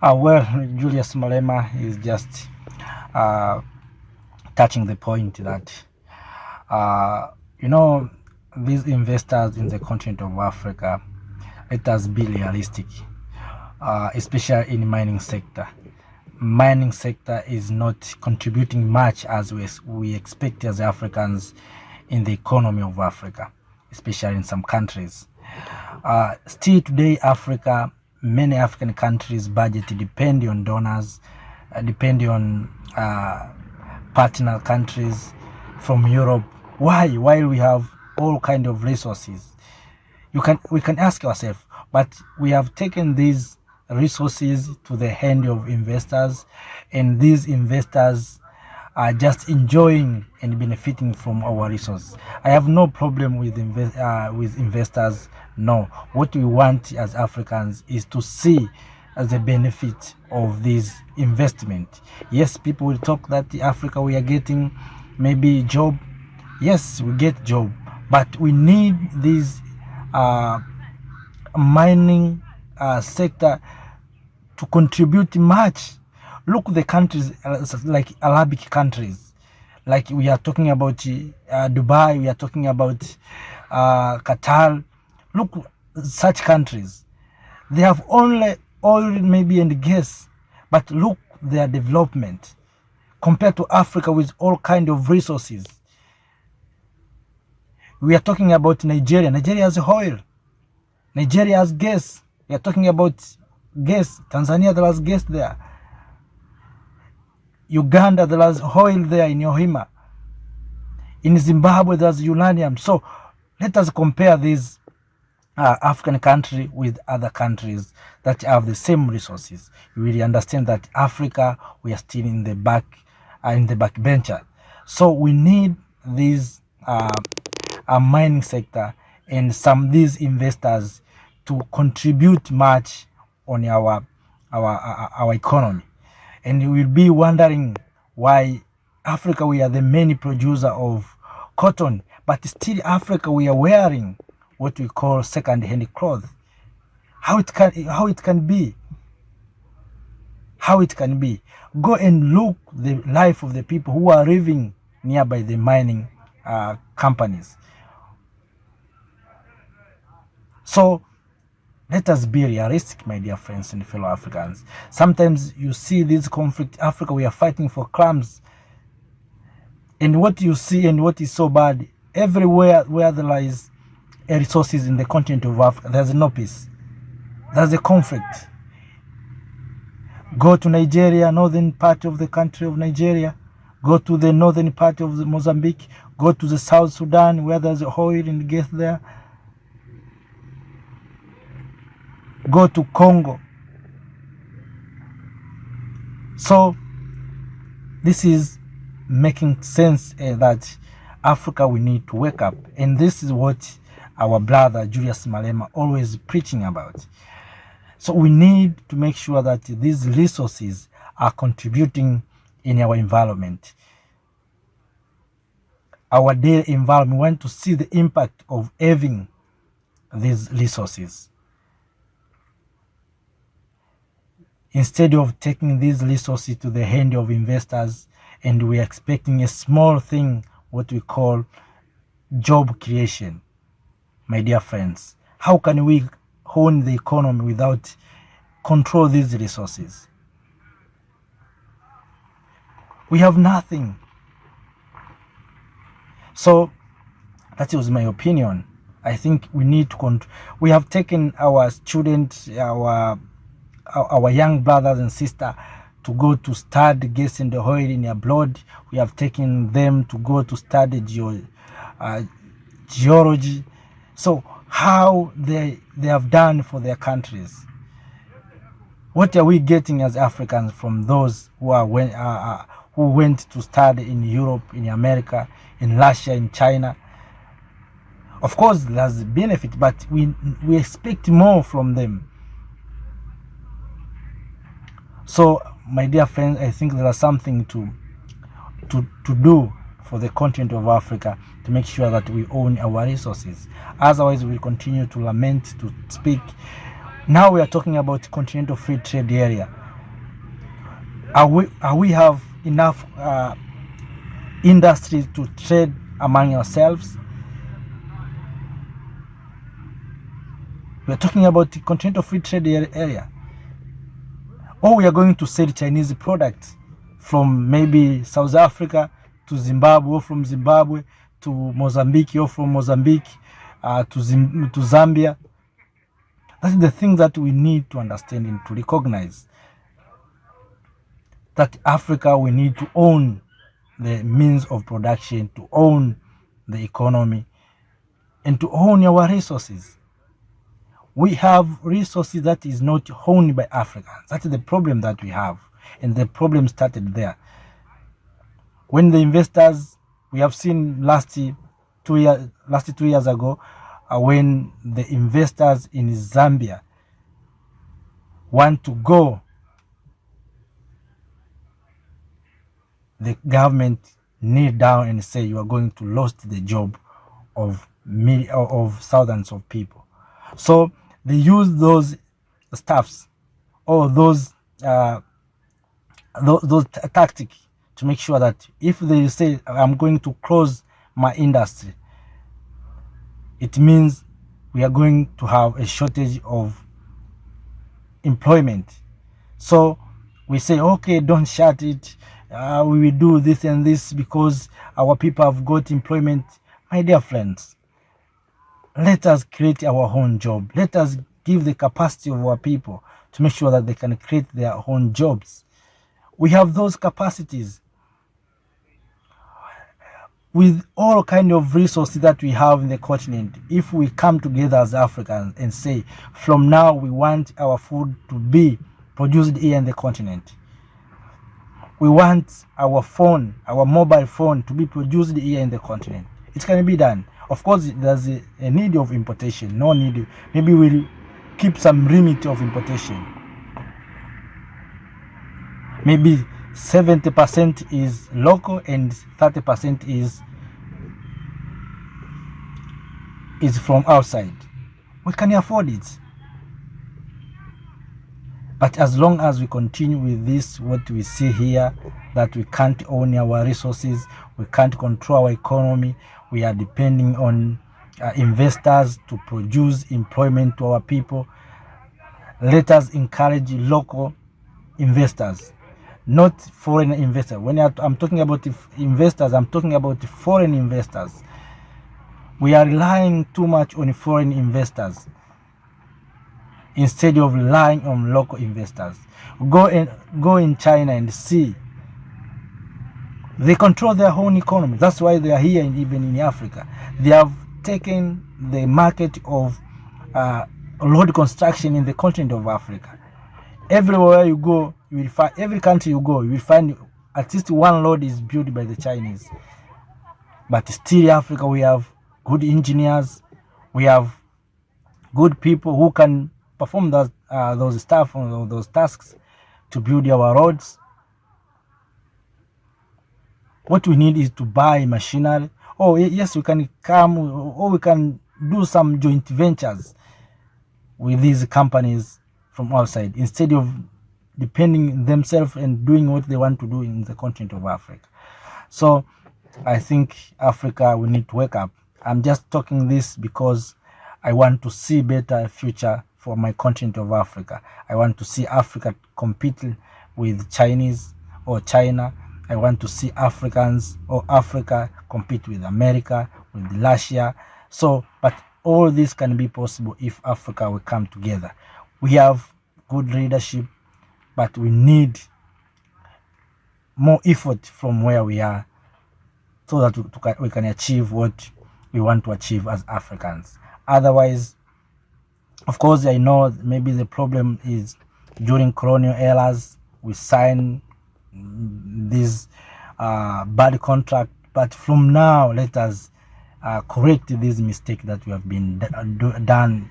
Well, Julius Malema is just uh, touching the point that, uh, you know, these investors in the continent of Africa, let us be realistic, especially in mining sector. Mining sector is not contributing much as we expect as Africans in the economy of Africa, especially in some countries. Still today, many African countries' budget depend on donors, depend on partner countries from Europe. Why? While we have all kind of resources, we can ask ourselves, but we have taken these resources to the hand of investors, and these investors are just enjoying and benefiting from our resources. I have no problem with investors. No, what we want as Africans is to see as the benefit of this investment. Yes, people will talk that Africa we are getting maybe job. Yes, we get job, but we need this mining sector to contribute much. Look, the countries like Arabic countries, like we are talking about Dubai, we are talking about Qatar. Look, such countries, they have only oil maybe and gas, but look their development compared to Africa with all kind of resources. We are talking about Nigeria. Nigeria has oil. Nigeria has gas. We are talking about gas. Tanzania, there was gas there. Uganda, there was oil there in Yohima. In Zimbabwe, there's uranium. So let us compare this African country with other countries that have the same resources. You really understand that Africa, we are still in the back bencher. So we need this mining sector and these investors to contribute much on our economy. And you will be wondering why Africa, we are the main producer of cotton, but still Africa, we are wearing what we call second-hand clothes. How it can be? How it can be? Go and look the life of the people who are living nearby the mining companies. So let us be realistic, my dear friends and fellow Africans. Sometimes you see this conflict. Africa, we are fighting for crumbs. And what you see and what is so bad, everywhere where there is resources in the continent of Africa, there's no peace. There's a conflict. Go to Nigeria, northern part of the country of Nigeria. Go to the northern part of Mozambique. Go to the South Sudan where there's oil and gas there. Go to Congo. So this is making sense that Africa, we need to wake up. And this is what our brother Julius Malema always preaching about. So we need to make sure that these resources are contributing in our environment. Our daily environment, we want to see the impact of having these resources. Instead of taking these resources to the hand of investors and we are expecting a small thing, what we call job creation. My dear friends, how can we own the economy without control these resources? We have nothing. So that was my opinion. I think we need to we have taken our students, our young brothers and sisters to go to study gas and oil in abroad. We have taken them to go to study geology. So how they have done for their countries? What are we getting as Africans from those who went to study in Europe, in America, in Russia, in China? Of course, there's benefit, but we expect more from them. So, my dear friends, I think there is something to do for the continent of Africa to make sure that we own our resources. Otherwise, we will continue to lament, to speak. Now we are talking about continental free trade area. Are we have enough industries to trade among ourselves? We are talking about the continental free trade area. Or we are going to sell Chinese products from maybe South Africa to Zimbabwe, or from Zimbabwe to Mozambique, or from Mozambique to Zambia. That's the thing that we need to understand and to recognize. That Africa, we need to own the means of production, to own the economy, and to own our resources. We have resources that is not owned by Africans. That's the problem that we have. And the problem started there. When the investors, we have seen last 2 years ago, when the investors in Zambia want to go, the government kneel down and say you are going to lose the job of thousands of people. So they use those staffs or those tactics to make sure that if they say I'm going to close my industry, it means we are going to have a shortage of employment. So we say, okay, don't shut it. We will do this and this because our people have got employment. My dear friends, let us create our own job. Let us give the capacity of our people to make sure that they can create their own jobs. We have those capacities. With all kind of resources that we have in the continent, if we come together as Africans and say, from now we want our food to be produced here in the continent. We want our phone, our mobile phone to be produced here in the continent. It can be done. Of course, there's a need of importation. No need. Maybe we'll keep some limit of importation. Maybe 70% is local and 30% is from outside. We can afford it. But as long as we continue with this, what we see here, that we can't own our resources, we can't control our economy, we are depending on investors to produce employment to our people. Let us encourage local investors, not foreign investors. When I'm talking about investors, I'm talking about foreign investors. We are relying too much on foreign investors instead of relying on local investors. Go in China and see. They control their own economy. That's why they are here, and even in Africa. They have taken the market of road construction in the continent of Africa. Everywhere you go, you will find, every country you go, you will find at least one road is built by the Chinese. But still, Africa, we have good engineers, we have good people who can perform those stuff, those tasks to build our roads. What we need is to buy machinery. Oh yes, we can come, or we can do some joint ventures with these companies from outside instead of depending themselves and doing what they want to do in the continent of Africa. So I think Africa, we need to wake up. I'm just talking this because I want to see better future for my continent of Africa. I want to see Africa compete with Chinese or China. I want to see Africans or Africa compete with America, with Russia. So, but all this can be possible if Africa will come together. We have good leadership, but we need more effort from where we are so that we can achieve what we want to achieve as Africans. Otherwise, of course, I know maybe the problem is during colonial eras, we sign this bad contract, but from now, let us correct this mistake that we have been done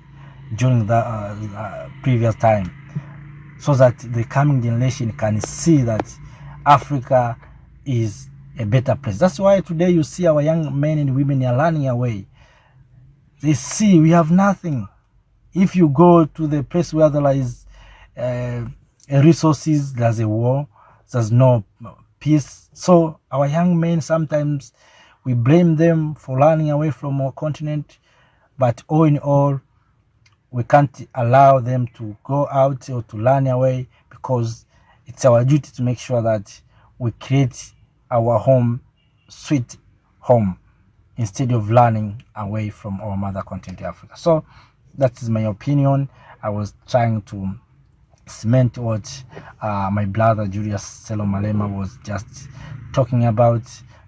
during the previous time, so that the coming generation can see that Africa is a better place. That's why today you see our young men and women are running away. They see we have nothing. If you go to the place where there is resources, there's a war. there's no peace. So our young men, sometimes we blame them for running away from our continent, but all in all, we can't allow them to go out or to run away, because it's our duty to make sure that we create our home, sweet home, instead of running away from our mother continent, Africa. So that is my opinion. I was trying to cement what my brother Julius Selo Malema was just talking about,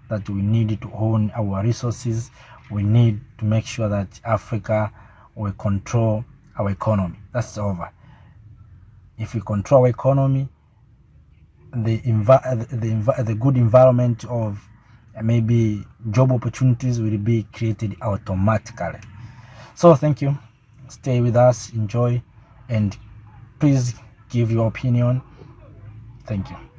that we need to own our resources. We need to make sure that Africa will control our economy. That's over. If we control our economy, the good environment of maybe job opportunities will be created automatically. So thank you. Stay with us, enjoy, and please give your opinion. Thank you.